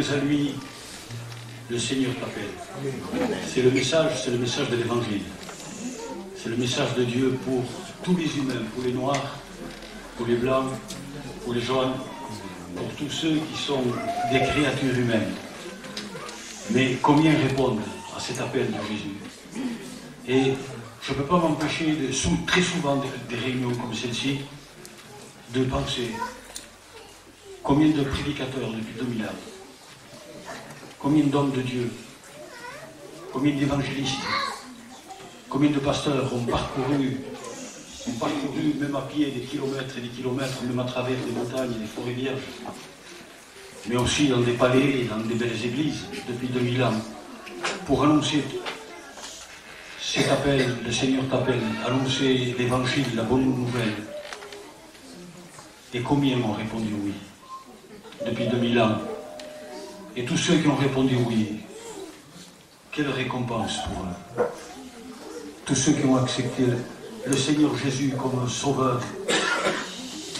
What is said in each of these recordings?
viens à lui, le Seigneur t'appelle. C'est le message de l'Évangile. C'est le message de Dieu pour tous les humains, pour les noirs, pour les blancs, pour les jaunes, pour tous ceux qui sont des créatures humaines. Mais combien répondent à cet appel de Jésus? Et je ne peux pas m'empêcher, très souvent, des réunions comme celle-ci, de penser combien de prédicateurs depuis 2000 ans, combien d'hommes de Dieu, combien d'évangélistes, combien de pasteurs ont parcouru même à pied des kilomètres et des kilomètres, même à travers des montagnes et des forêts vierges, mais aussi dans des palais et dans des belles églises depuis 2000 ans, pour annoncer cet appel, le Seigneur t'appelle, annoncer l'évangile, la bonne nouvelle. Et combien ont répondu oui depuis 2000 ans? Et tous ceux qui ont répondu oui, quelle récompense pour eux? Tous ceux qui ont accepté le Seigneur Jésus comme Sauveur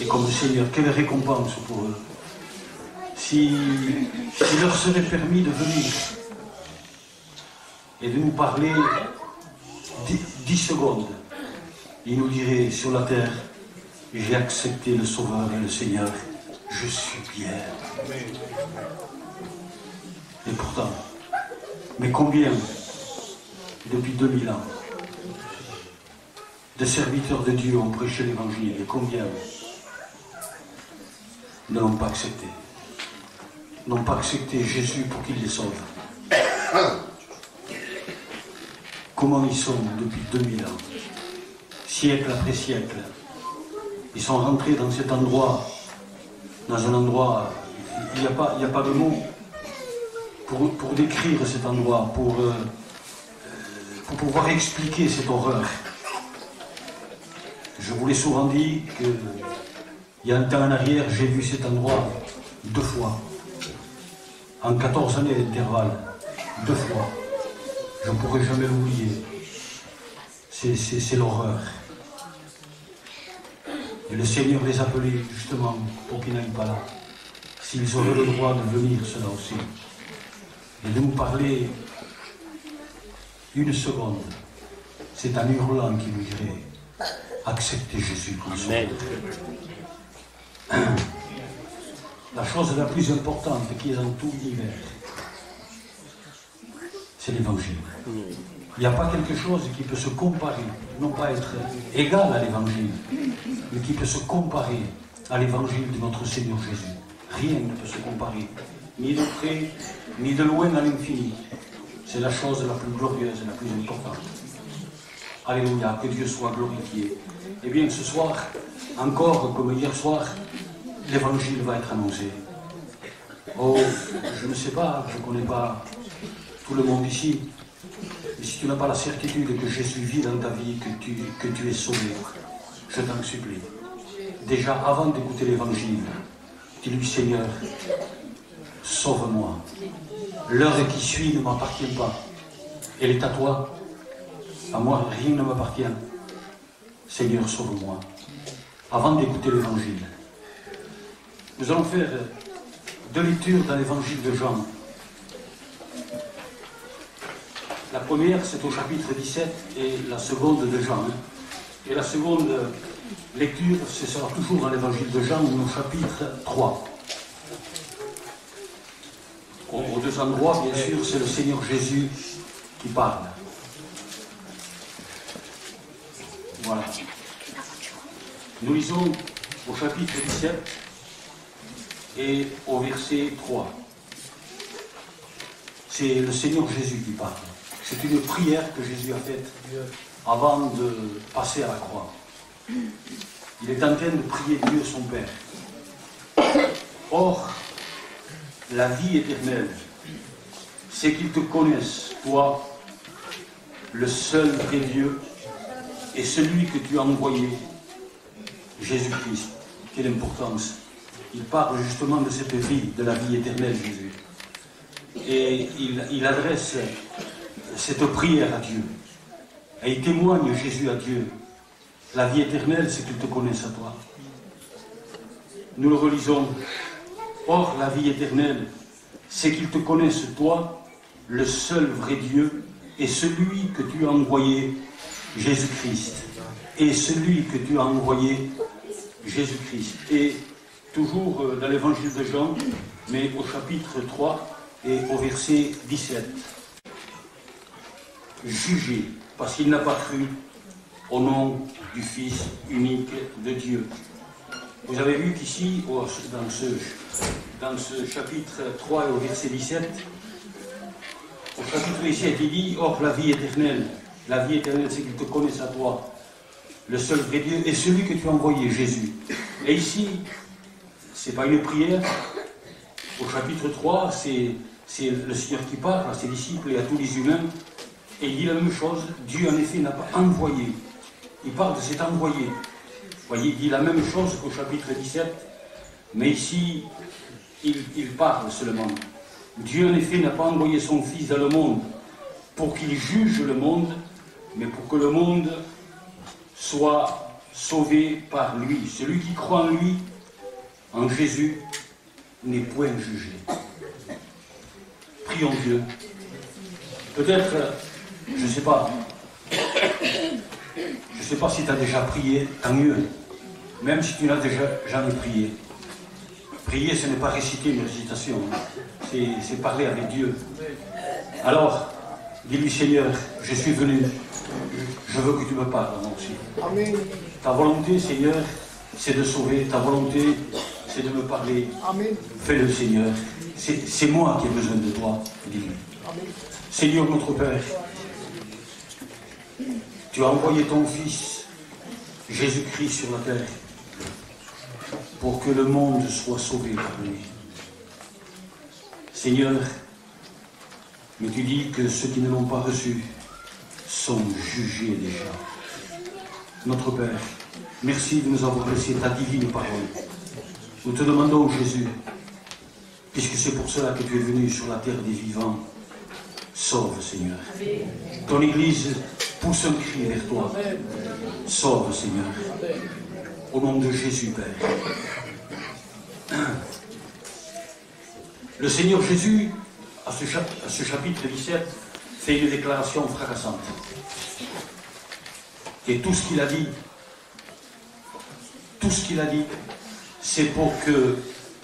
et comme Seigneur, quelle récompense pour eux? S'il leur serait permis de venir et de nous parler 10 secondes, il nous dirait sur la terre, j'ai accepté le Sauveur et le Seigneur, je suis bien. Et pourtant, mais combien, depuis 2000 ans, de serviteurs de Dieu ont prêché l'Évangile, et combien ne l'ont pas accepté? N'ont pas accepté Jésus pour qu'il les sauve. Comment ils sont depuis 2000 ans, siècle après siècle? Ils sont rentrés dans cet endroit, dans un endroit, il n'y a pas de mots pour décrire cet endroit, pour pouvoir expliquer cette horreur. Je vous l'ai souvent dit qu'il y a un temps en arrière, j'ai vu cet endroit 2 fois. En 14 années d'intervalle, 2 fois. Je ne pourrai jamais l'oublier. C'est l'horreur. Et le Seigneur les appelait justement pour qu'ils n'aillent pas là. S'ils auraient le droit de venir, cela aussi. Et de nous parler 1 seconde, c'est un hurlant qui nous dirait acceptez Jésus comme Sauveur. La chose la plus importante qui est dans tout l'univers, c'est l'Évangile. Il n'y a pas quelque chose qui peut se comparer, non pas être égal à l'Évangile, mais qui peut se comparer à l'Évangile de notre Seigneur Jésus. Rien ne peut se comparer, ni de près, ni de loin à l'infini. C'est la chose la plus glorieuse et la plus importante. Alléluia, que Dieu soit glorifié. Eh bien, ce soir, encore comme hier soir, l'Évangile va être annoncé. Oh, je ne sais pas, je ne connais pas tout le monde ici, mais si tu n'as pas la certitude que Jésus vit dans ta vie, que tu es sauvé, je t'en supplie. Déjà, avant d'écouter l'Évangile, dis-lui, Seigneur, sauve-moi. L'heure qui suit ne m'appartient pas. Elle est à toi. À moi, rien ne m'appartient. Seigneur, sauve-moi. Avant d'écouter l'Évangile, nous allons faire 2 lectures dans l'Évangile de Jean. La première, c'est au chapitre 17 et la seconde de Jean. Et la seconde lecture, ce sera toujours dans l'Évangile de Jean, au chapitre 3. Aux 2 endroits, bien sûr, c'est le Seigneur Jésus qui parle. Voilà. Nous lisons au chapitre 17 et au verset 3. C'est le Seigneur Jésus qui parle. C'est une prière que Jésus a faite avant de passer à la croix. Il est en train de prier Dieu son Père. Or, la vie éternelle, c'est qu'ils te connaissent, toi, le seul vrai Dieu, et celui que tu as envoyé, Jésus-Christ. Quelle importance! Il parle justement de cette vie, de la vie éternelle, Jésus. Et il adresse cette prière à Dieu. Et il témoigne, Jésus, à Dieu. La vie éternelle, c'est qu'ils te connaissent à toi. Nous le relisons. Or, la vie éternelle, c'est qu'ils te connaissent, toi, le seul vrai Dieu, et celui que tu as envoyé, Jésus-Christ. Et celui que tu as envoyé, Jésus-Christ. Et toujours dans l'évangile de Jean, mais au chapitre 3 et au verset 17. Jugé, parce qu'il n'a pas cru au nom du Fils unique de Dieu. Vous avez vu qu'ici, dans ce chapitre 3 et au verset 17, au chapitre 17, il dit, or la vie éternelle, c'est qu'ils te connaissent à toi, le seul vrai Dieu, et celui que tu as envoyé, Jésus. Et ici, ce n'est pas une prière. Au chapitre 3, c'est le Seigneur qui parle à ses disciples et à tous les humains, et il dit la même chose. Dieu, en effet, n'a pas envoyé. Il parle de cet envoyé. Vous voyez, il dit la même chose qu'au chapitre 17, mais ici, il parle seulement. Dieu, en effet, n'a pas envoyé son Fils dans le monde pour qu'il juge le monde, mais pour que le monde soit sauvé par lui. Celui qui croit en lui, en Jésus, n'est point jugé. Prions Dieu. Peut-être, je ne sais pas si tu as déjà prié, tant mieux. Même si tu n'as déjà jamais prié. Prier, ce n'est pas réciter une récitation, c'est parler avec Dieu. Alors, dis-lui, Seigneur, je suis venu, je veux que tu me parles moi aussi. Amen. Ta volonté, Seigneur, c'est de sauver, ta volonté, c'est de me parler. Amen. Fais-le, Seigneur. C'est moi qui ai besoin de toi, dis-lui. Seigneur notre Père, tu as envoyé ton Fils, Jésus-Christ, sur la terre, pour que le monde soit sauvé par lui. Seigneur, mais tu dis que ceux qui ne l'ont pas reçu sont jugés déjà. Notre Père, merci de nous avoir laissé ta divine parole. Nous te demandons, Jésus, puisque c'est pour cela que tu es venu sur la terre des vivants, sauve, Seigneur. Ton Église pousse un cri vers toi. Sauve, Seigneur. Au nom de Jésus, Père. Le Seigneur Jésus, à ce chapitre 17, fait une déclaration fracassante. Et tout ce qu'il a dit, c'est pour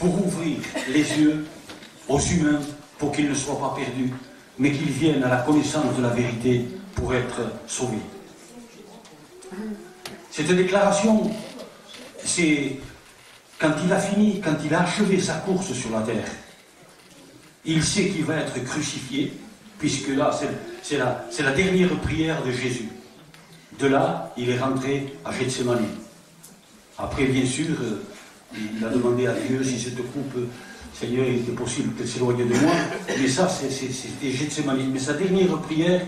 ouvrir les yeux aux humains, pour qu'ils ne soient pas perdus, mais qu'ils viennent à la connaissance de la vérité pour être sauvés. Cette déclaration, c'est quand il a fini, quand il a achevé sa course sur la terre. Il sait qu'il va être crucifié, puisque là, c'est la dernière prière de Jésus. De là, il est rentré à Gethsémani. Après, bien sûr, il a demandé à Dieu, si cette coupe, Seigneur, il était possible qu'elle s'éloigne de moi. Mais ça, c'était Gethsémani. Mais sa dernière prière,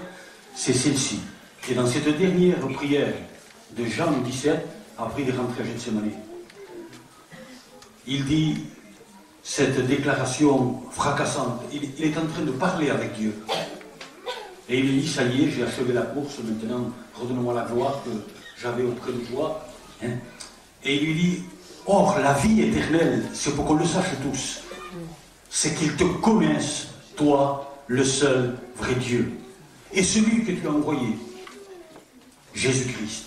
c'est celle-ci. Et dans cette dernière prière de Jean 17, après il est rentré à Gethsémani, il dit cette déclaration fracassante. Il est en train de parler avec Dieu. Et il dit, ça y est, j'ai achevé la course, maintenant, redonne-moi la gloire que j'avais auprès de toi. Hein? Et il lui dit, or, la vie éternelle, c'est pour qu'on le sache tous, c'est qu'ils te connaissent, toi, le seul vrai Dieu, et celui que tu as envoyé, Jésus-Christ.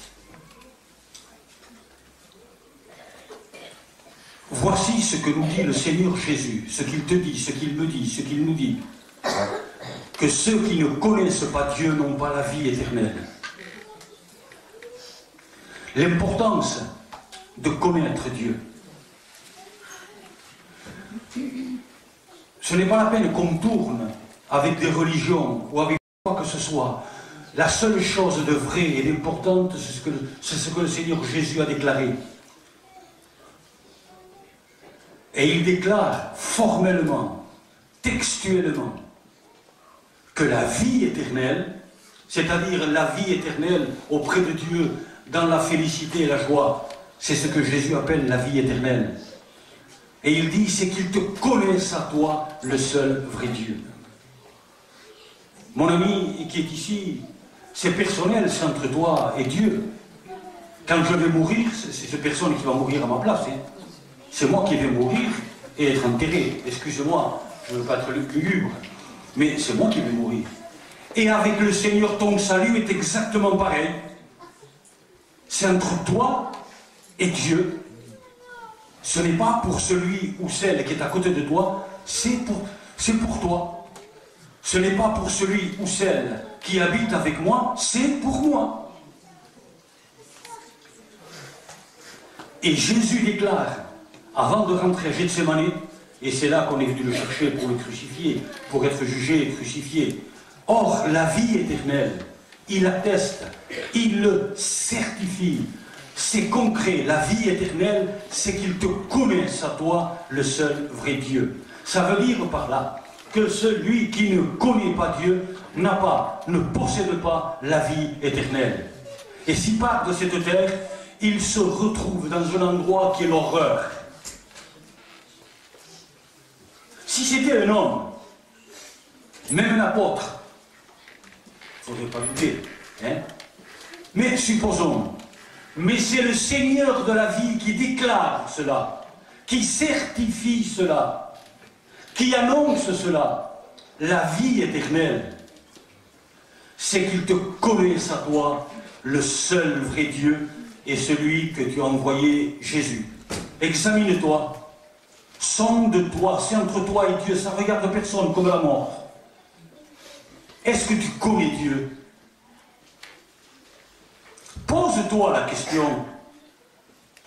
Voici ce que nous dit le Seigneur Jésus, ce qu'il te dit, ce qu'il me dit, ce qu'il nous dit. Que ceux qui ne connaissent pas Dieu n'ont pas la vie éternelle. L'importance de connaître Dieu. Ce n'est pas la peine qu'on tourne avec des religions ou avec quoi que ce soit. La seule chose de vrai et d'importante, c'est ce que le Seigneur Jésus a déclaré. Et il déclare formellement, textuellement, que la vie éternelle, c'est-à-dire la vie éternelle auprès de Dieu, dans la félicité et la joie, c'est ce que Jésus appelle la vie éternelle. Et il dit, c'est qu'ils te connaissent à toi, le seul vrai Dieu. Mon ami qui est ici, c'est personnel, c'est entre toi et Dieu. Quand je vais mourir, c'est cette personne qui va mourir à ma place. Hein. C'est moi qui vais mourir et être enterré. Excusez-moi je ne veux pas être lugubre, mais c'est moi qui vais mourir. Et avec le Seigneur, ton salut est exactement pareil. C'est entre toi et Dieu. Ce n'est pas pour celui ou celle qui est à côté de toi, c'est pour toi. Ce n'est pas pour celui ou celle qui habite avec moi, c'est pour moi. Et Jésus déclare, avant de rentrer à Gethsémani, et c'est là qu'on est venu le chercher pour le crucifier, pour être jugé et crucifié. Or, la vie éternelle, il atteste, il le certifie. C'est concret, la vie éternelle, c'est qu'il te connaisse à toi, le seul vrai Dieu. Ça veut dire par là que celui qui ne connaît pas Dieu ne possède pas la vie éternelle. Et s'il part de cette terre, il se retrouve dans un endroit qui est l'horreur. Si c'était un homme, même un apôtre, il ne faudrait pas lutter, hein? Mais supposons, mais c'est le Seigneur de la vie qui déclare cela, qui certifie cela, qui annonce cela, la vie éternelle, c'est qu'il te connaisse à toi, le seul vrai Dieu, et celui que tu as envoyé, Jésus. Examine-toi. Sonde-toi, c'est entre toi et Dieu, ça ne regarde personne comme la mort. Est-ce que tu connais Dieu? Pose-toi la question.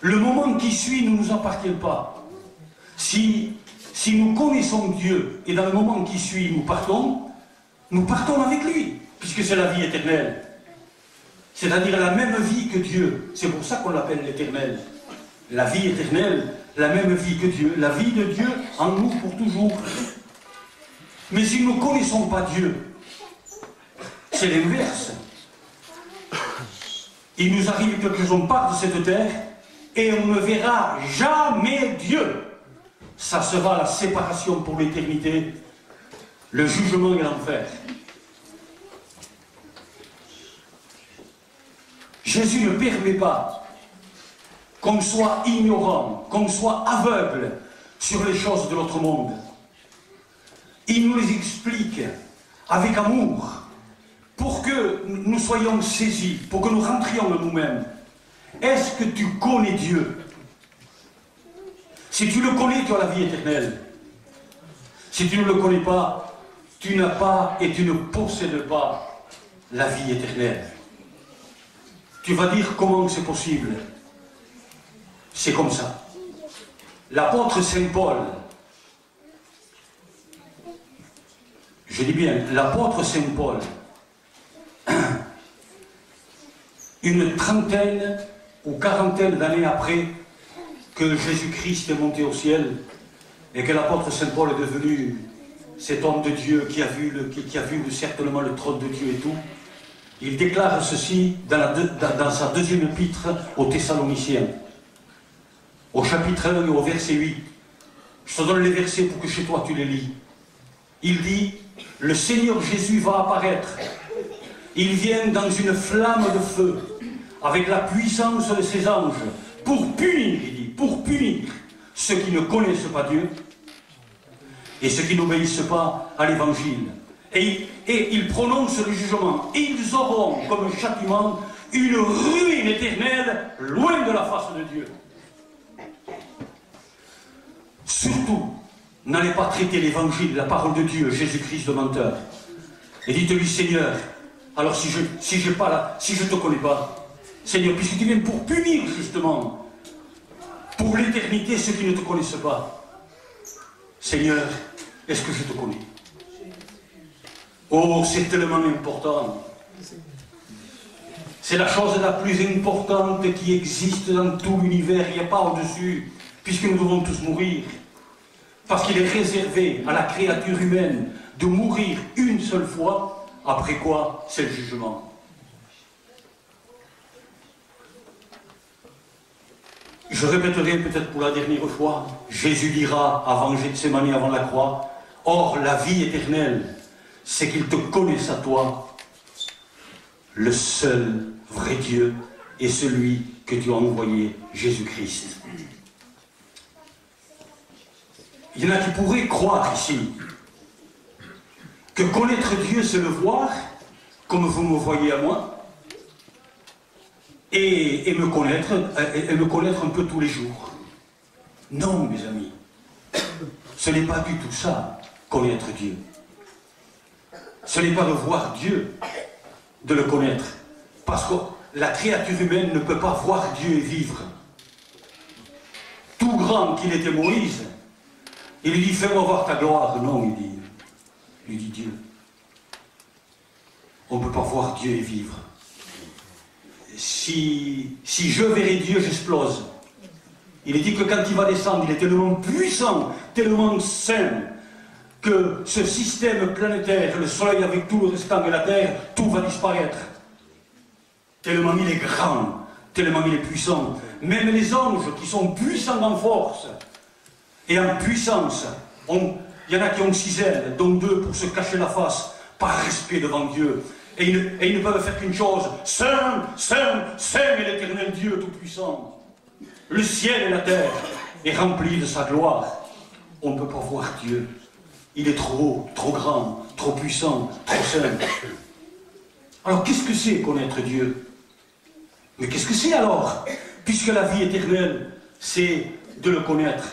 Le moment qui suit ne nous appartient pas. Si nous connaissons Dieu et dans le moment qui suit nous partons avec lui, puisque c'est la vie éternelle. C'est-à-dire la même vie que Dieu. C'est pour ça qu'on l'appelle l'éternel. La vie éternelle, la même vie que Dieu, la vie de Dieu en nous pour toujours. Mais si nous ne connaissons pas Dieu, c'est l'inverse. Il nous arrive que l'on part de cette terre et on ne verra jamais Dieu. Ça sera la séparation pour l'éternité, le jugement et l'enfer. Jésus ne permet pas qu'on soit ignorant, qu'on soit aveugle sur les choses de notre monde. Il nous les explique avec amour pour que nous soyons saisis, pour que nous rentrions en nous-mêmes. Est-ce que tu connais Dieu? Si tu le connais, tu as la vie éternelle. Si tu ne le connais pas, tu n'as pas et tu ne possèdes pas la vie éternelle. Tu vas dire comment c'est possible. C'est comme ça. L'apôtre Saint Paul, je dis bien, l'apôtre Saint Paul, une trentaine ou quarantaine d'années après que Jésus-Christ est monté au ciel et que l'apôtre Saint Paul est devenu cet homme de Dieu qui a vu certainement le trône de Dieu et tout, il déclare ceci dans sa deuxième épître aux Thessaloniciens, au chapitre 1 et au verset 8. Je te donne les versets pour que chez toi tu les lis. Il dit, le Seigneur Jésus va apparaître. Il vient dans une flamme de feu, avec la puissance de ses anges, pour punir, il dit, pour punir ceux qui ne connaissent pas Dieu et ceux qui n'obéissent pas à l'Évangile. Et il prononce le jugement. Ils auront comme châtiment une ruine éternelle loin de la face de Dieu. Surtout, n'allez pas traiter l'Évangile, la parole de Dieu, Jésus-Christ de menteur. Et dites-lui, Seigneur, alors si je ne te connais pas, Seigneur, puisque tu viens pour punir justement, pour l'éternité, ceux qui ne te connaissent pas, Seigneur, est-ce que je te connais? Oh, c'est tellement important. C'est la chose la plus importante qui existe dans tout l'univers. Il n'y a pas au-dessus, puisque nous devons tous mourir. Parce qu'il est réservé à la créature humaine de mourir une seule fois, après quoi, c'est le jugement. Je répéterai peut-être pour la dernière fois, Jésus dira avant Gethsémani, avant la croix, « Or, la vie éternelle, c'est qu'il te connaisse à toi, le seul vrai Dieu et celui que tu as envoyé, Jésus-Christ. » Il y en a qui pourraient croire ici que connaître Dieu, c'est le voir, comme vous me voyez à moi, et me connaître un peu tous les jours. Non, mes amis, ce n'est pas du tout ça, connaître Dieu. Ce n'est pas de voir Dieu, de le connaître, parce que la créature humaine ne peut pas voir Dieu et vivre. Tout grand qu'il était Moïse, il lui dit, fais-moi voir ta gloire. Non, il dit Dieu. On ne peut pas voir Dieu et vivre. Si je verrai Dieu, j'explose. Il est dit que quand il va descendre, il est tellement puissant, tellement saint, que ce système planétaire, le soleil avec tout le restant de la terre, tout va disparaître. Tellement il est grand, tellement il est puissant. Même les anges qui sont puissants en force et en puissance, il y en a qui ont 6 ailes, dont 2 pour se cacher la face, par respect devant Dieu. Et ils ne peuvent faire qu'une chose, Saint, Saint, Saint est l'éternel Dieu tout-puissant. Le ciel et la terre est rempli de sa gloire. On ne peut pas voir Dieu. Il est trop haut, trop grand, trop puissant, trop saint. Alors qu'est-ce que c'est connaître Dieu? Mais qu'est-ce que c'est alors? Puisque la vie éternelle, c'est de le connaître.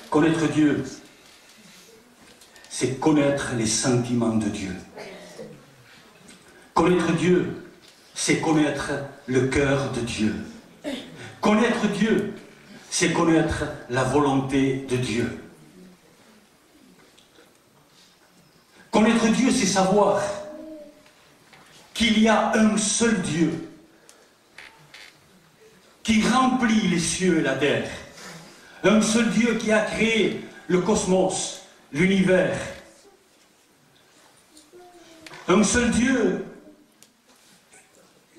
Connaître Dieu, c'est connaître les sentiments de Dieu. Connaître Dieu, c'est connaître le cœur de Dieu. Connaître Dieu, c'est connaître la volonté de Dieu. Connaître Dieu, c'est savoir qu'il y a un seul Dieu qui remplit les cieux et la terre. Un seul Dieu qui a créé le cosmos, l'univers. Un seul Dieu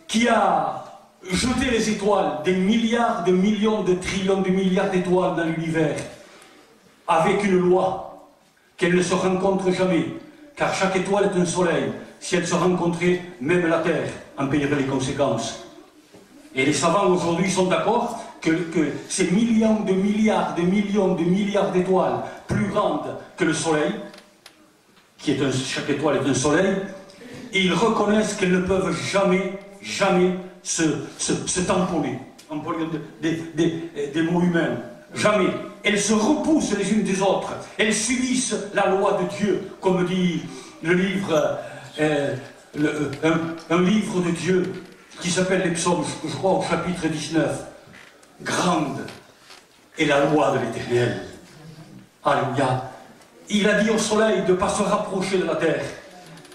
qui a jeté les étoiles, des milliards de millions de trillions de milliards d'étoiles dans l'univers, avec une loi, qu'elles ne se rencontrent jamais, car chaque étoile est un soleil. Si elles se rencontraient, même la Terre en payerait les conséquences. Et les savants aujourd'hui sont d'accord que ces millions de milliards de millions de milliards d'étoiles plus grandes que le soleil, chaque étoile est un soleil, et ils reconnaissent qu'elles ne peuvent jamais se tamponner, employant des mots humains. Jamais. Elles se repoussent les unes des autres. Elles subissent la loi de Dieu, comme dit le livre, un livre de Dieu qui s'appelle les Psaumes, je crois au chapitre 19. Grande est la loi de l'Éternel. Alléluia. Il a dit au soleil de ne pas se rapprocher de la terre,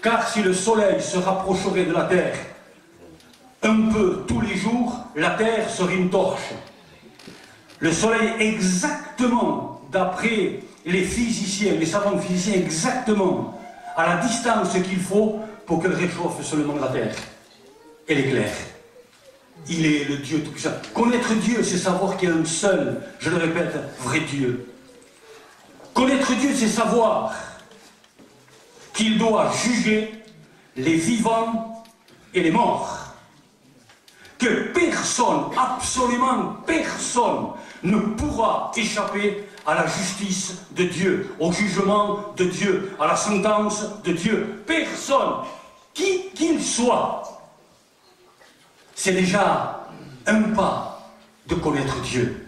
car si le soleil se rapprocherait de la terre un peu tous les jours, la terre serait une torche. Le soleil exactement, d'après les physiciens, les savants physiciens, exactement à la distance qu'il faut pour qu'elle réchauffe seulement la terre. Elle éclaire. Il est le Dieu tout-puissant. Connaître Dieu, c'est savoir qu'il y a un seul, je le répète, vrai Dieu. Connaître Dieu, c'est savoir qu'il doit juger les vivants et les morts. Que personne, absolument personne, ne pourra échapper à la justice de Dieu, au jugement de Dieu, à la sentence de Dieu. Personne, qui qu'il soit. C'est déjà un pas de connaître Dieu.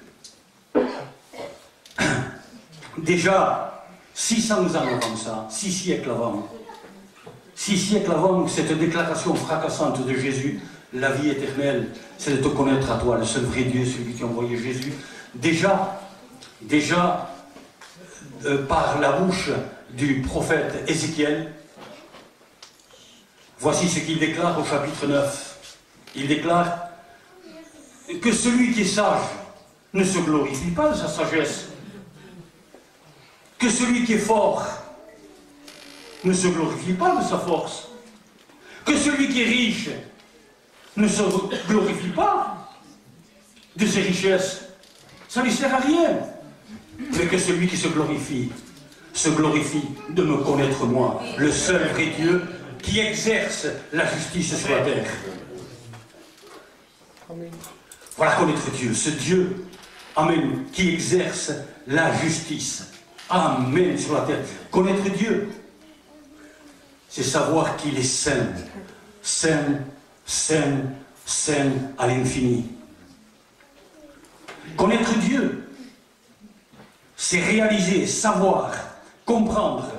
Déjà, 600 ans avant ça, 6 siècles avant, cette déclaration fracassante de Jésus, la vie éternelle, c'est de te connaître à toi, le seul vrai Dieu, celui qui a envoyé Jésus. Déjà, par la bouche du prophète Ézéchiel, voici ce qu'il déclare au chapitre 9. Il déclare que celui qui est sage ne se glorifie pas de sa sagesse. Que celui qui est fort ne se glorifie pas de sa force. Que celui qui est riche ne se glorifie pas de ses richesses. Ça ne lui sert à rien. Mais que celui qui se glorifie de me connaître moi, le seul vrai Dieu qui exerce la justice sur la terre. Voilà connaître Dieu, ce Dieu, amen, qui exerce la justice. Amen sur la terre. Connaître Dieu, c'est savoir qu'il est saint. Saint, saint, saint à l'infini. Connaître Dieu, c'est réaliser, savoir, comprendre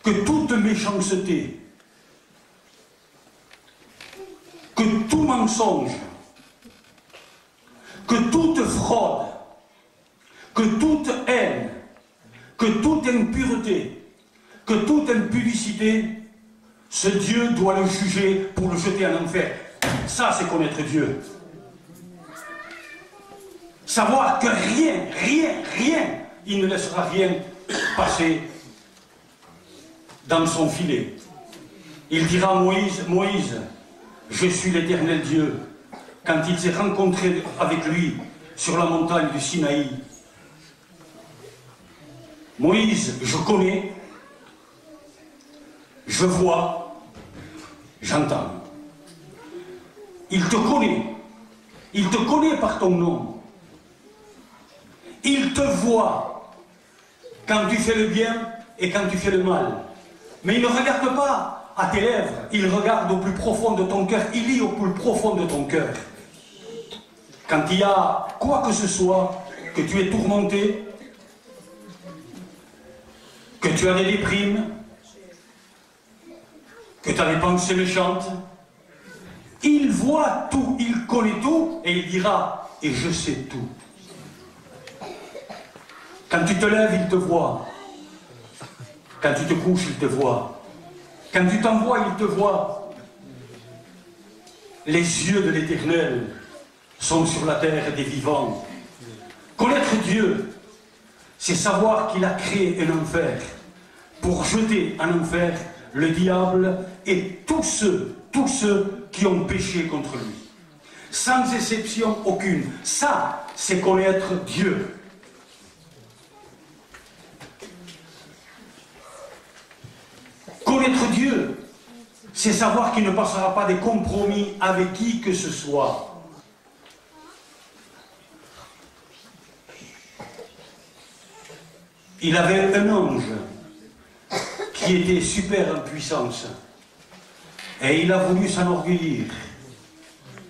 que toute méchanceté, que tout mensonge, que toute fraude, que toute haine, que toute impureté, que toute impudicité, ce Dieu doit le juger pour le jeter en enfer. Ça, c'est connaître Dieu. Savoir que rien, rien, rien, il ne laissera rien passer dans son filet. Il dira à Moïse, Moïse, je suis l'Éternel Dieu. Quand il s'est rencontré avec lui sur la montagne du Sinaï, Moïse, je connais, je vois, j'entends. Il te connaît par ton nom. Il te voit quand tu fais le bien et quand tu fais le mal. Mais il ne regarde pas à tes lèvres, il regarde au plus profond de ton cœur, il lit au plus profond de ton cœur. Quand il y a quoi que ce soit, que tu es tourmenté, que tu as des déprimes, que tu as des pensées méchantes, il voit tout, il connaît tout, et il dira, et je sais tout. Quand tu te lèves, il te voit. Quand tu te couches, il te voit. Quand tu t'envoies, il te voit. Les yeux de l'Éternel sont sur la terre des vivants. Connaître Dieu, c'est savoir qu'il a créé un enfer pour jeter en enfer le diable et tous ceux qui ont péché contre lui. Sans exception aucune. Ça, c'est connaître Dieu. Connaître Dieu, c'est savoir qu'il ne passera pas des compromis avec qui que ce soit. Il avait un ange qui était super en puissance et il a voulu s'enorgueillir.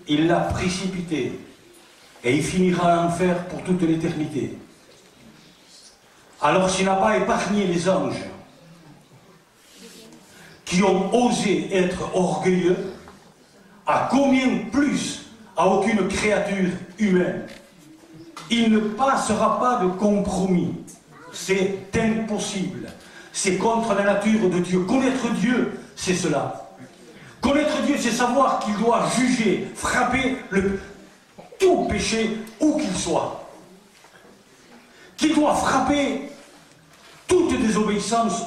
Il l'a précipité et il finira en enfer pour toute l'éternité. Alors s'il n'a pas épargné les anges qui ont osé être orgueilleux, à combien plus à aucune créature humaine? Il ne passera pas de compromis. C'est impossible. C'est contre la nature de Dieu. Connaître Dieu, c'est cela. Connaître Dieu, c'est savoir qu'il doit juger, frapper tout péché, où qu'il soit. Qu'il doit frapper toute désobéissance,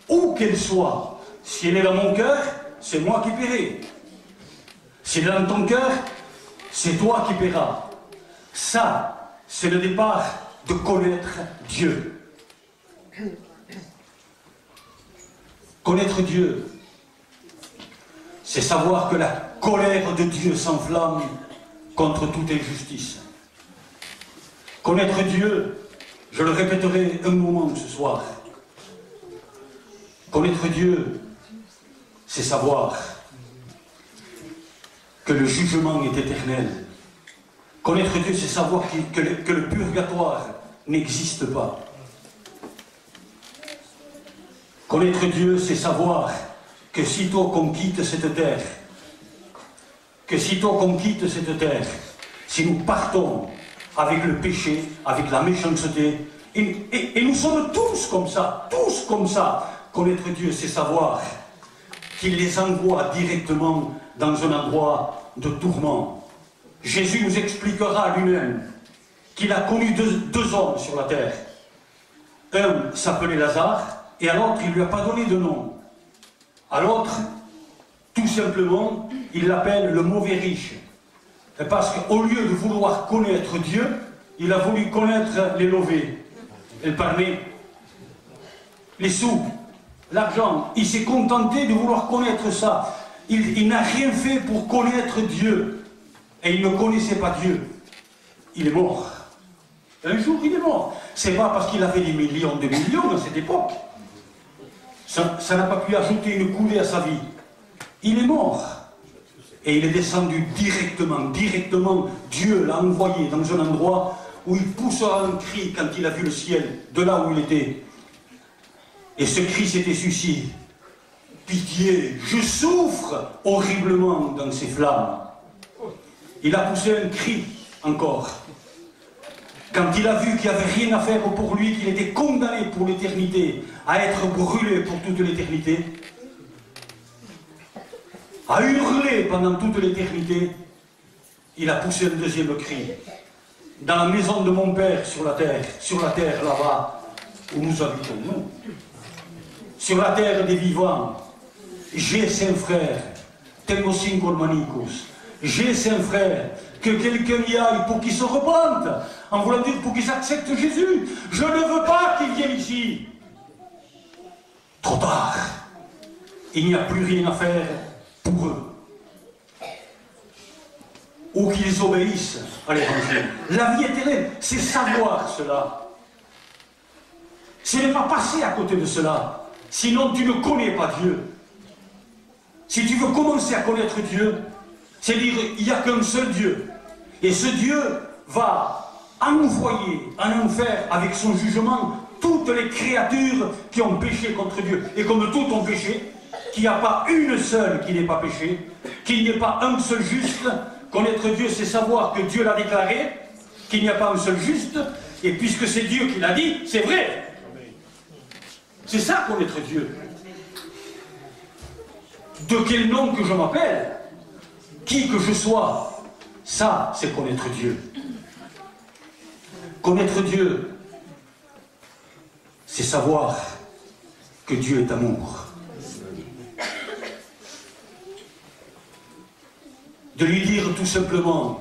où qu'elle soit. Si elle est dans mon cœur, c'est moi qui paierai. Si elle est dans ton cœur, c'est toi qui paieras. Ça, c'est le départ de connaître Dieu. Connaître Dieu, c'est savoir que la colère de Dieu s'enflamme contre toute injustice. Connaître Dieu, je le répéterai un moment ce soir. Connaître Dieu, c'est savoir que le jugement est éternel. Connaître Dieu, c'est savoir que le purgatoire n'existe pas. Connaître Dieu, c'est savoir que sitôt qu'on quitte cette terre, si nous partons avec le péché, avec la méchanceté, et nous sommes tous comme ça, connaître Dieu, c'est savoir qu'il les envoie directement dans un endroit de tourment. Jésus nous expliquera lui-même qu'il a connu deux hommes sur la terre. Un s'appelait Lazare, et à l'autre, il ne lui a pas donné de nom. À l'autre, tout simplement, il l'appelle le mauvais riche. Parce qu'au lieu de vouloir connaître Dieu, il a voulu connaître les lovés, le parler, les sous, l'argent. Il s'est contenté de vouloir connaître ça. Il n'a rien fait pour connaître Dieu. Et il ne connaissait pas Dieu. Il est mort. Un jour, il est mort. c'est pas parce qu'il a fait des millions de millions à cette époque. Ça n'a pas pu ajouter une coulée à sa vie. Il est mort. Et il est descendu directement. Dieu l'a envoyé dans un endroit où il poussera un cri quand il a vu le ciel, de là où il était. Et ce cri, c'était celui-ci. Pitié, je souffre horriblement dans ces flammes. Il a poussé un cri encore. Quand il a vu qu'il n'y avait rien à faire pour lui, qu'il était condamné pour l'éternité, à être brûlé pour toute l'éternité, à hurler pendant toute l'éternité, il a poussé un deuxième cri. Dans la maison de mon Père sur la terre là-bas, où nous habitons, nous, sur la terre des vivants, j'ai 5 frères, tengo 5 hermanicos, j'ai 5 frères, que quelqu'un y aille pour qu'ils se repentent, en voulant dire pour qu'ils acceptent Jésus. Je ne veux pas qu'ils viennent ici. Trop tard. Il n'y a plus rien à faire pour eux. Ou qu'ils obéissent à l'évangile. La vie éternelle, c'est savoir cela. Ce n'est pas passer à côté de cela. Sinon, tu ne connais pas Dieu. Si tu veux commencer à connaître Dieu, c'est dire il n'y a qu'un seul Dieu. Et ce Dieu va envoyer en enfer avec son jugement toutes les créatures qui ont péché contre Dieu. Et comme toutes ont péché, qu'il n'y a pas une seule qui n'ait pas péché, qu'il n'y ait pas un seul juste. Connaître Dieu, c'est savoir que Dieu l'a déclaré, qu'il n'y a pas un seul juste, et puisque c'est Dieu qui l'a dit, c'est vrai. C'est ça, connaître Dieu. De quel nom que je m'appelle, qui que je sois, ça, c'est connaître Dieu. Connaître Dieu, c'est savoir que Dieu est amour. De lui dire tout simplement,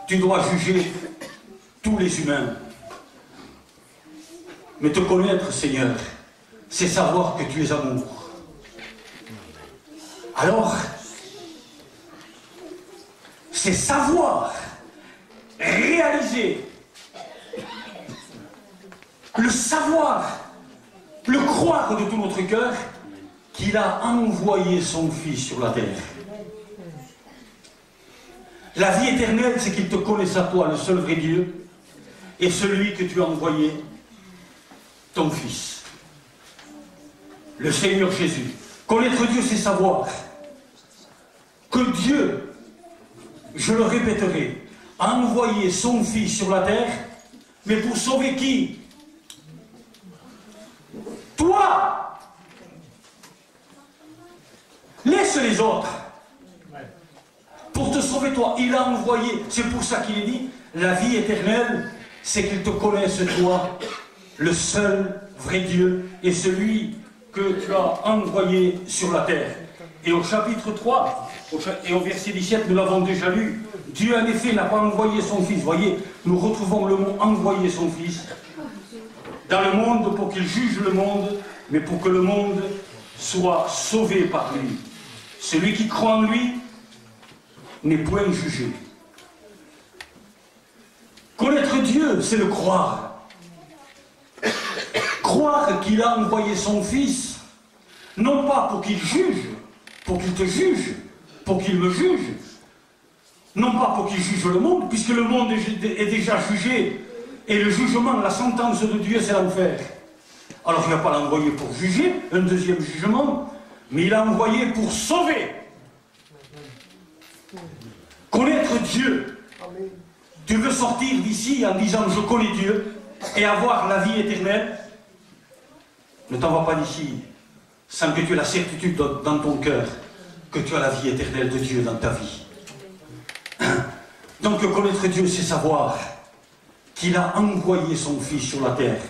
tu dois juger tous les humains. Mais te connaître, Seigneur, c'est savoir que tu es amour. Alors, c'est savoir, réaliser, le savoir, le croire de tout notre cœur, qu'il a envoyé son Fils sur la terre. La vie éternelle, c'est qu'il te connaisse à toi, le seul vrai Dieu, et celui que tu as envoyé, ton Fils, le Seigneur Jésus. Connaître Dieu, c'est savoir que Dieu, je le répéterai, a envoyé son Fils sur la terre, mais pour sauver qui? Toi! Laisse les autres. Pour te sauver toi, il a envoyé, c'est pour ça qu'il est dit, la vie éternelle, c'est qu'il te connaisse toi, le seul vrai Dieu, et celui que tu as envoyé sur la terre. Et au chapitre 3, et au verset 17, nous l'avons déjà lu, Dieu en effet n'a pas envoyé son Fils. Voyez, nous retrouvons le mot envoyer son Fils dans le monde pour qu'il juge le monde, mais pour que le monde soit sauvé par lui. Celui qui croit en lui n'est point jugé. Connaître Dieu, c'est le croire. Croire qu'il a envoyé son Fils, non pas pour qu'il juge, pour qu'il te juge, pour qu'il me juge, non pas pour qu'il juge le monde, puisque le monde est déjà jugé, et le jugement, la sentence de Dieu, c'est l'enfer. Alors il n'a pas l'envoyé pour juger, un deuxième jugement, mais il l'a envoyé pour sauver. Connaître Dieu. Tu veux sortir d'ici en disant je connais Dieu et avoir la vie éternelle? Ne t'en vas pas d'ici sans que tu aies la certitude dans ton cœur que tu as la vie éternelle de Dieu dans ta vie. Donc connaître Dieu, c'est savoir qu'il a envoyé son Fils sur la terre.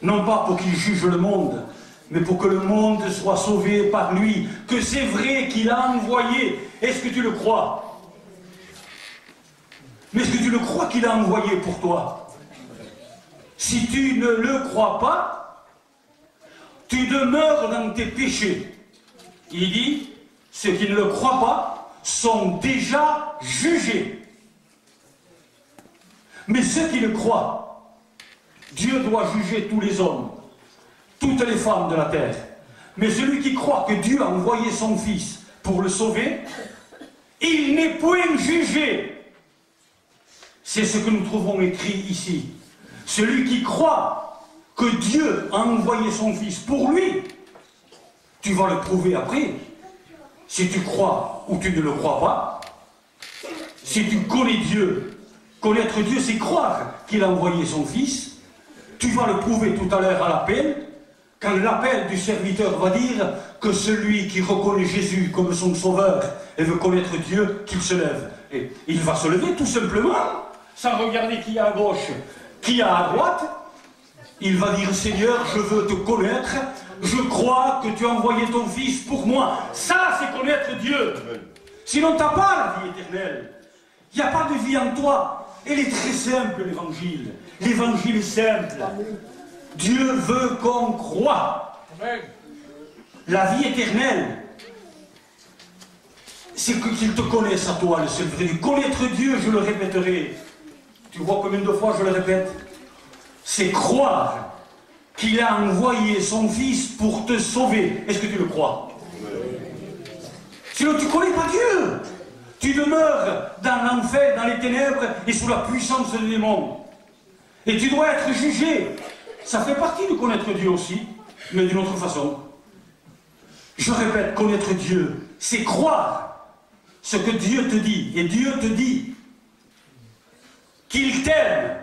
Non pas pour qu'il juge le monde, mais pour que le monde soit sauvé par lui. Que c'est vrai qu'il a envoyé. Est-ce que tu le crois? Mais est-ce que tu le crois qu'il a envoyé pour toi? Si tu ne le crois pas, tu demeures dans tes péchés. Il dit, ceux qui ne le croient pas sont déjà jugés. Mais ceux qui le croient, Dieu doit juger tous les hommes, toutes les femmes de la terre. Mais celui qui croit que Dieu a envoyé son Fils pour le sauver, il n'est point jugé. C'est ce que nous trouvons écrit ici. Celui qui croit que Dieu a envoyé son Fils pour lui, tu vas le prouver après. Si tu crois ou tu ne le crois pas, si tu connais Dieu, connaître Dieu, c'est croire qu'il a envoyé son Fils. Tu vas le prouver tout à l'heure à l'appel, quand l'appel du serviteur va dire que celui qui reconnaît Jésus comme son sauveur et veut connaître Dieu, qu'il se lève. Et il va se lever tout simplement, sans regarder qui est à gauche, qui est à droite. Il va dire, Seigneur, je veux te connaître, je crois que tu as envoyé ton Fils pour moi. Ça, c'est connaître Dieu. Sinon, tu n'as pas la vie éternelle. Il n'y a pas de vie en toi. Elle est très simple, l'évangile. L'évangile est simple. Dieu veut qu'on croie. La vie éternelle, c'est qu'il te connaisse à toi, le seul vrai. Connaître Dieu, je le répéterai. Tu vois combien de fois je le répète? C'est croire qu'il a envoyé son Fils pour te sauver. Est-ce que tu le crois? Sinon tu ne connais pas Dieu. Tu demeures dans l'enfer, dans les ténèbres et sous la puissance des démons. Et tu dois être jugé. Ça fait partie de connaître Dieu aussi, mais d'une autre façon. Je répète, connaître Dieu, c'est croire ce que Dieu te dit. Et Dieu te dit qu'il t'aime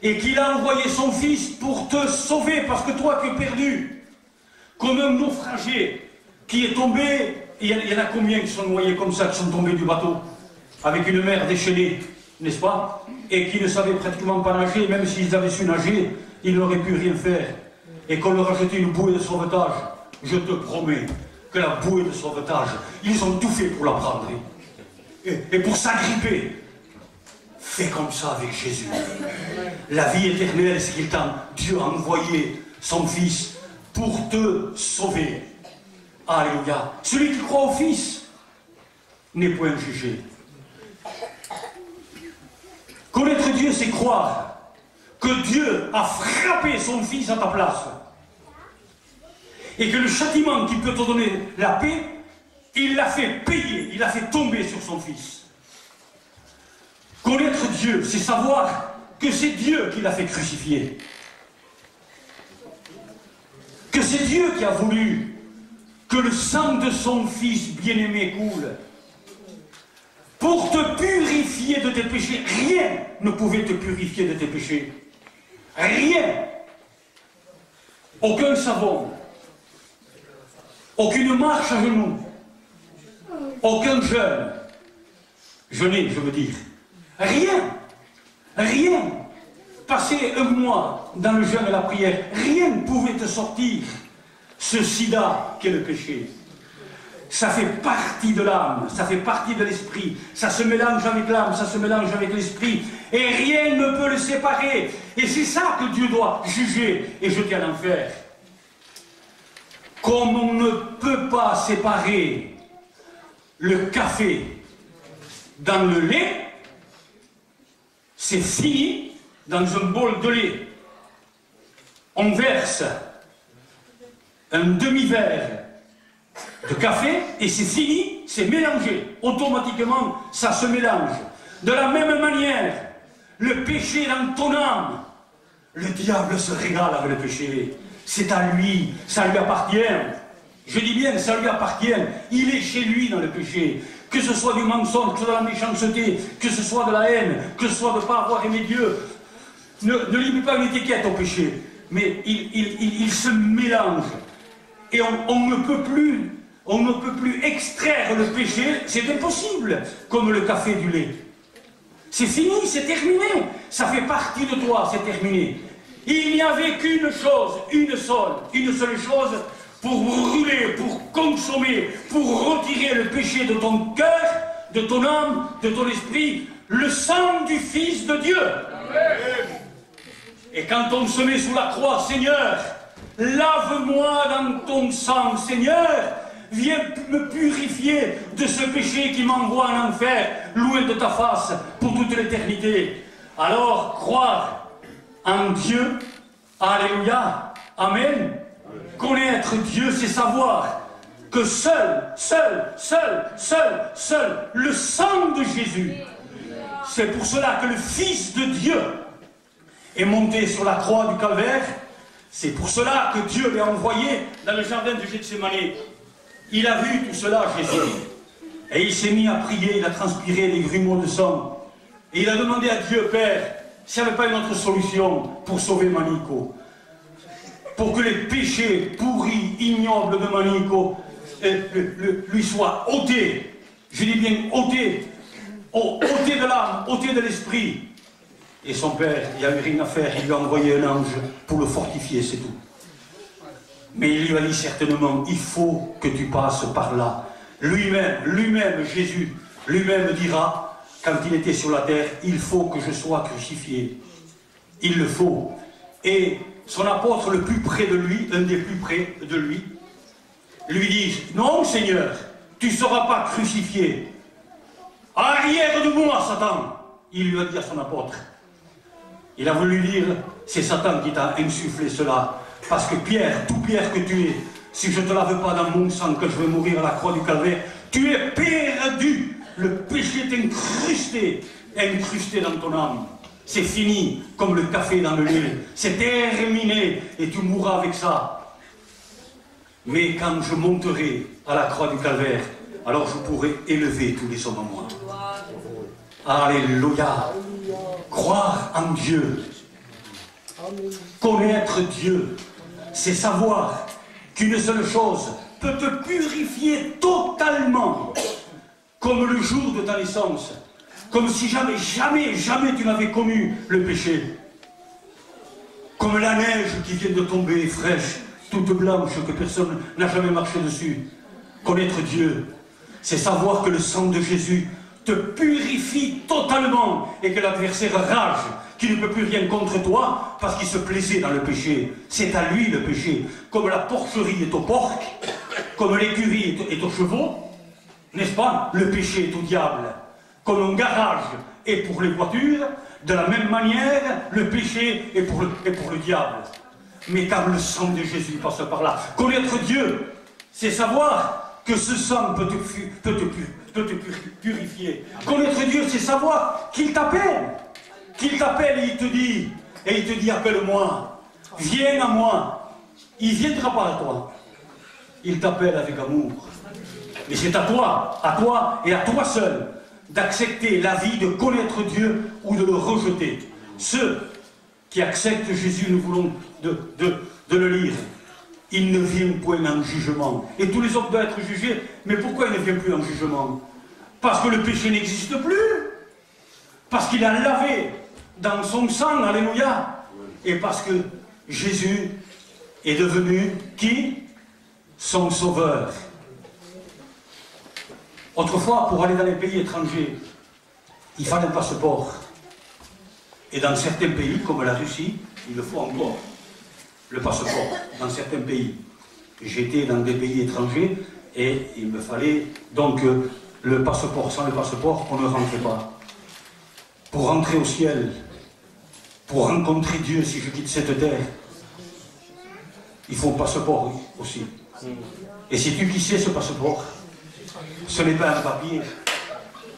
et qu'il a envoyé son Fils pour te sauver, parce que toi tu es perdu, comme un naufragé qui est tombé. Il y en a combien qui sont noyés comme ça, qui sont tombés du bateau, avec une mer déchaînée, n'est-ce pas? Et qui ne savaient pratiquement pas nager, même s'ils avaient su nager, ils n'auraient pu rien faire. Et qu'on leur a jeté une bouée de sauvetage. Je te promets que la bouée de sauvetage, ils ont tout fait pour la prendre. Et pour s'agripper. Fais comme ça avec Jésus. La vie éternelle, c'est qu'il Dieu a envoyé son Fils pour te sauver. Alléluia. Celui qui croit au Fils n'est point jugé. Connaître Dieu, c'est croire que Dieu a frappé son Fils à ta place. Et que le châtiment qui peut te donner la paix, il l'a fait payer, il l'a fait tomber sur son Fils. Connaître Dieu, c'est savoir que c'est Dieu qui l'a fait crucifier. Que c'est Dieu qui a voulu que le sang de son Fils bien-aimé coule. Pour te purifier de tes péchés. Rien ne pouvait te purifier de tes péchés. Rien. Aucun savon. Aucune marche à genoux. Aucun jeûne. Jeûner, je veux dire. Rien. Rien. Passer un mois dans le jeûne et la prière, rien ne pouvait te sortir ce sida qu'est le péché. Ça fait partie de l'âme, ça fait partie de l'esprit, ça se mélange avec l'âme, ça se mélange avec l'esprit, et rien ne peut le séparer. Et c'est ça que Dieu doit juger et jeter à l'enfer. Comme on ne peut pas séparer le café dans le lait, c'est fini dans un bol de lait. On verse un demi-verre de café et c'est fini, c'est mélangé. Automatiquement, ça se mélange. De la même manière, le péché dans ton âme, le diable se régale avec le péché. C'est à lui, ça lui appartient. Je dis bien, ça lui appartient. Il est chez lui dans le péché. Que ce soit du mensonge, que ce soit de la méchanceté, que ce soit de la haine, que ce soit de ne pas avoir aimé Dieu. Ne lui mets pas une étiquette au péché. Mais il se mélange. Et on ne peut plus extraire le péché, c'est impossible, comme le café du lait. C'est fini, c'est terminé. Ça fait partie de toi, c'est terminé. Il n'y avait qu'une chose, une seule chose, pour brûler, pour consommer, pour retirer le péché de ton cœur, de ton âme, de ton esprit, le sang du Fils de Dieu. Amen. Et quand on se met sous la croix, Seigneur, lave-moi dans ton sang, Seigneur, viens me purifier de ce péché qui m'envoie en enfer, loin de ta face, pour toute l'éternité. Alors, croire en Dieu. Alléluia. Amen. Connaître Dieu, c'est savoir que seul le sang de Jésus, c'est pour cela que le Fils de Dieu est monté sur la croix du Calvaire. C'est pour cela que Dieu l'a envoyé dans le jardin de Gethsémani. Il a vu tout cela, Jésus. Et il s'est mis à prier, il a transpiré les grumeaux de sang. Et il a demandé à Dieu, Père, s'il n'y avait pas une autre solution pour sauver Manico. Pour que les péchés pourris, ignobles de Manico lui soient ôtés. Je dis bien ôtés. Ôtés de l'âme, ôtés de l'esprit. Et son père, il n'y avait rien à faire, il lui a envoyé un ange pour le fortifier, c'est tout. Mais il lui a dit certainement, il faut que tu passes par là. Lui-même, Jésus, lui-même dira, quand il était sur la terre, il faut que je sois crucifié. Il le faut. Et son apôtre le plus près de lui, un des plus près de lui dit, non Seigneur, tu ne seras pas crucifié. Arrière de moi, Satan. Il lui a dit à son apôtre. Il a voulu dire, c'est Satan qui t'a insufflé cela. Parce que Pierre, tout Pierre que tu es, si je ne te lave pas dans mon sang, que je vais mourir à la croix du Calvaire, tu es perdu. Le péché est incrusté dans ton âme. C'est fini, comme le café dans le lait. C'est terminé, et tu mourras avec ça. Mais quand je monterai à la croix du Calvaire, alors je pourrai élever tous les hommes en moi. Alléluia. Croire en Dieu. Connaître Dieu, c'est savoir qu'une seule chose peut te purifier totalement, comme le jour de ta naissance, comme si jamais tu n'avais connu le péché, comme la neige qui vient de tomber fraîche, toute blanche, que personne n'a jamais marché dessus. Connaître Dieu, c'est savoir que le sang de Jésus te purifie totalement et que l'adversaire rage, qui ne peut plus rien contre toi parce qu'il se plaisait dans le péché. C'est à lui le péché. Comme la porcherie est au porc, comme l'écurie est aux chevaux, n'est-ce pas? Le péché est au diable. Comme un garage est pour les voitures, de la même manière, le péché est pour le diable. Mais quand le sang de Jésus passe par là, connaître Dieu, c'est savoir que ce sang peut te purifier. Connaître Dieu, c'est savoir qu'il t'appelle. Qu'il t'appelle et il te dit, appelle-moi, viens à moi. Il ne viendra pas à toi. Il t'appelle avec amour. Mais c'est à toi et à toi seul, d'accepter la vie, de connaître Dieu ou de le rejeter. Ceux qui acceptent Jésus, nous voulons de le lire. Il ne vient point en jugement. Et tous les autres doivent être jugés. Mais pourquoi il ne vient plus en jugement? Parce que le péché n'existe plus. Parce qu'il a lavé dans son sang, alléluia. Et parce que Jésus est devenu qui? Son sauveur. Autrefois, pour aller dans les pays étrangers, il fallait un passeport. Et dans certains pays, comme la Russie, il le faut encore. Le passeport, dans certains pays. J'étais dans des pays étrangers et il me fallait donc le passeport. Sans le passeport, on ne rentrait pas. Pour rentrer au ciel, pour rencontrer Dieu si je quitte cette terre, il faut un passeport aussi. Et si tu qui sais ce passeport, ce n'est pas un papier,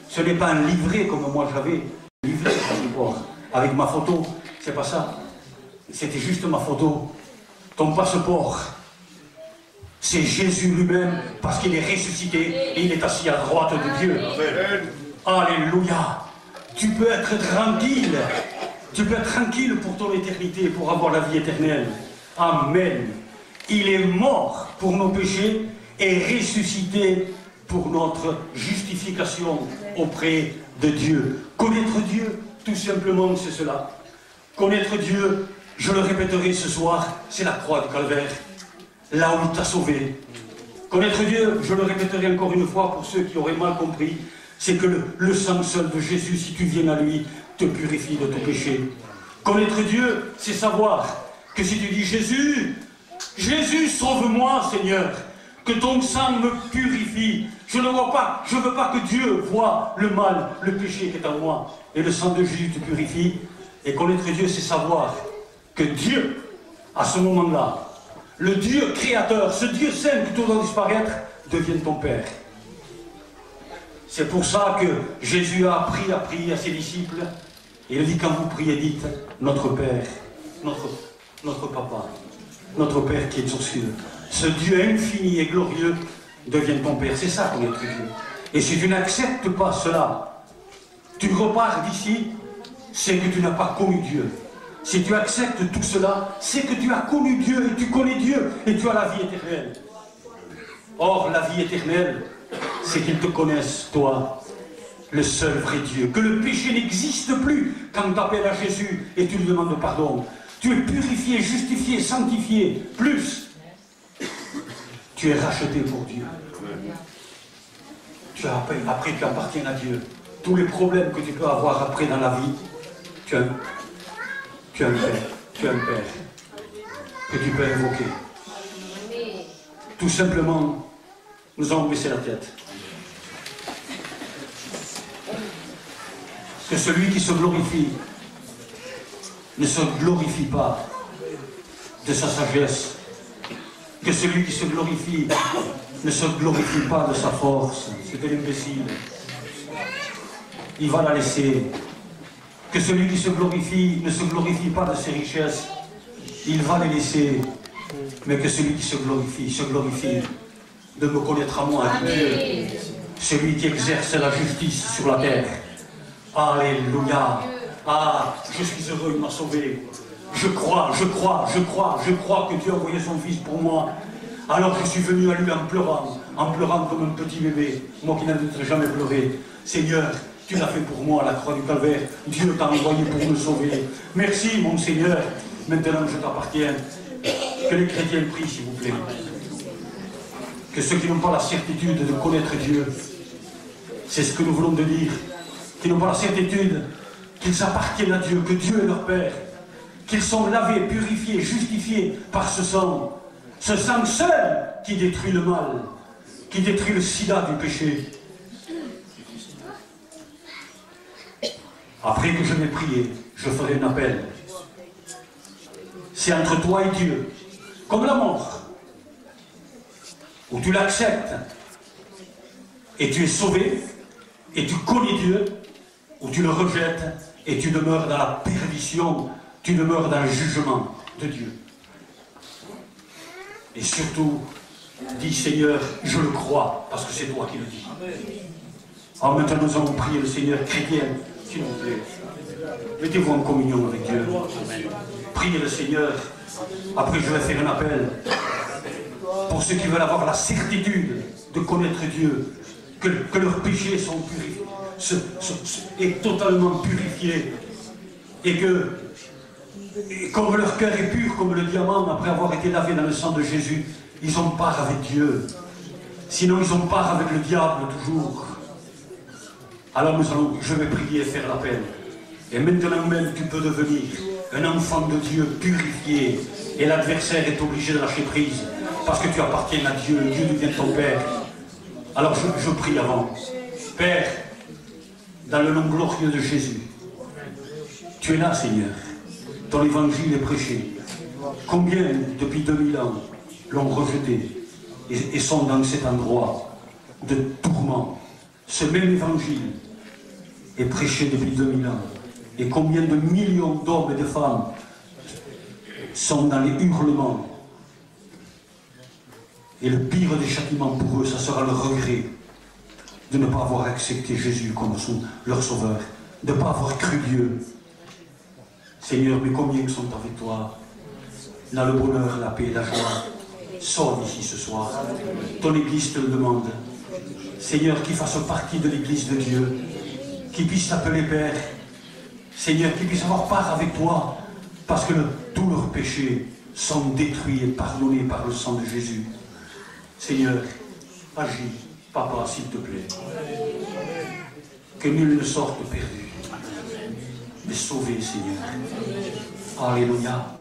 ce n'est pas un livret comme moi j'avais, livret ce passeport, avec ma photo, c'est pas ça. C'était juste ma photo. Ton passeport, c'est Jésus lui-même, parce qu'il est ressuscité et il est assis à droite de Dieu. Alléluia. Tu peux être tranquille. Tu peux être tranquille pour ton éternité, pour avoir la vie éternelle. Amen. Il est mort pour nos péchés et ressuscité pour notre justification auprès de Dieu. Connaître Dieu, tout simplement, c'est cela. Connaître Dieu, je le répéterai ce soir, c'est la croix du Calvaire, là où il t'a sauvé. Connaître Dieu, je le répéterai encore une fois pour ceux qui auraient mal compris, c'est que le sang seul de Jésus, si tu viens à lui, te purifie de ton péché. Connaître Dieu, c'est savoir que si tu dis Jésus, Jésus, sauve-moi, Seigneur, que ton sang me purifie. Je ne vois pas, je ne veux pas que Dieu voie le mal, le péché qui est en moi. Et le sang de Jésus te purifie. Et connaître Dieu, c'est savoir que Dieu, à ce moment-là, le Dieu créateur, ce Dieu saint que tout doit disparaître, devienne ton Père. C'est pour ça que Jésus a appris à prier à ses disciples. Et il dit, quand vous priez, dites, notre Père, notre Papa, notre Père qui est aux cieux. Ce Dieu infini et glorieux devienne ton Père. C'est ça qu'on est Dieu. Et si tu n'acceptes pas cela, tu repars d'ici, c'est que tu n'as pas connu Dieu. Si tu acceptes tout cela, c'est que tu as connu Dieu et tu connais Dieu et tu as la vie éternelle. Or, la vie éternelle, c'est qu'ils te connaissent, toi, le seul vrai Dieu. Que le péché n'existe plus quand tu appelles à Jésus et tu lui demandes pardon. Tu es purifié, justifié, sanctifié. Plus, tu es racheté pour Dieu. Après, tu appartiens à Dieu. Tous les problèmes que tu peux avoir après dans la vie, tu as un Père que tu peux invoquer. Tout simplement, nous allons baisser la tête. Que celui qui se glorifie ne se glorifie pas de sa sagesse. Que celui qui se glorifie ne se glorifie pas de sa force. C'est de l'imbécile. Il va la laisser. Que celui qui se glorifie ne se glorifie pas de ses richesses. Il va les laisser. Mais que celui qui se glorifie de me connaître à moi, Dieu. Celui qui exerce la justice sur la terre. Alléluia. Ah, je suis heureux, il m'a sauvé. Je crois que Dieu a envoyé son Fils pour moi. Alors je suis venu à lui en pleurant comme un petit bébé, moi qui n'avais jamais pleuré. Seigneur, tu l'as fait pour moi à la croix du Calvaire. Dieu t'a envoyé pour me sauver. Merci, mon Seigneur. Maintenant, je t'appartiens. Que les chrétiens prient, s'il vous plaît. Que ceux qui n'ont pas la certitude de connaître Dieu, c'est ce que nous voulons de dire, qui n'ont pas la certitude qu'ils appartiennent à Dieu, que Dieu est leur Père, qu'ils sont lavés, purifiés, justifiés par ce sang seul qui détruit le mal, qui détruit le sida du péché. Après que je m'ai prié, je ferai un appel. C'est entre toi et Dieu, comme la mort, où tu l'acceptes et tu es sauvé et tu connais Dieu, où tu le rejettes et tu demeures dans la perdition, tu demeures dans le jugement de Dieu. Et surtout, dis Seigneur, je le crois, parce que c'est toi qui le dis. Alors maintenant nous allons prier le Seigneur chrétien, s'il vous plaît. Mettez-vous en communion avec Dieu. Priez le Seigneur. Après je vais faire un appel pour ceux qui veulent avoir la certitude de connaître Dieu, que leurs péchés sont purifiés, est totalement purifié, et que comme leur cœur est pur comme le diamant après avoir été lavé dans le sang de Jésus, ils ont part avec Dieu. Sinon ils ont part avec le diable toujours. Alors je vais prier et faire l'appel. Et maintenant même tu peux devenir un enfant de Dieu purifié, et l'adversaire est obligé de lâcher prise parce que tu appartiens à Dieu, Dieu devient ton Père. Alors je prie avant. Père, dans le nom glorieux de Jésus, tu es là, Seigneur. Ton évangile est prêché. Combien, depuis 2000 ans, l'ont rejeté et sont dans cet endroit de tourment. Ce même évangile est prêché depuis 2000 ans. Et combien de millions d'hommes et de femmes sont dans les hurlements. Et le pire des châtiments pour eux, ça sera le regret de ne pas avoir accepté Jésus comme leur sauveur, de ne pas avoir cru Dieu. Seigneur, mais combien sont avec toi dans le bonheur, la paix, la joie? Sors d'ici ce soir. Ton Église te le demande. Seigneur, qui fasse partie de l'Église de Dieu, qui puisse s'appeler Père. Seigneur, qui puisse avoir part avec toi, parce que tous leurs péchés sont détruits et pardonnés par le sang de Jésus. Seigneur, agis, Papa, s'il te plaît. Que nul ne sorte perdu, mais sauvé, Seigneur. Alléluia.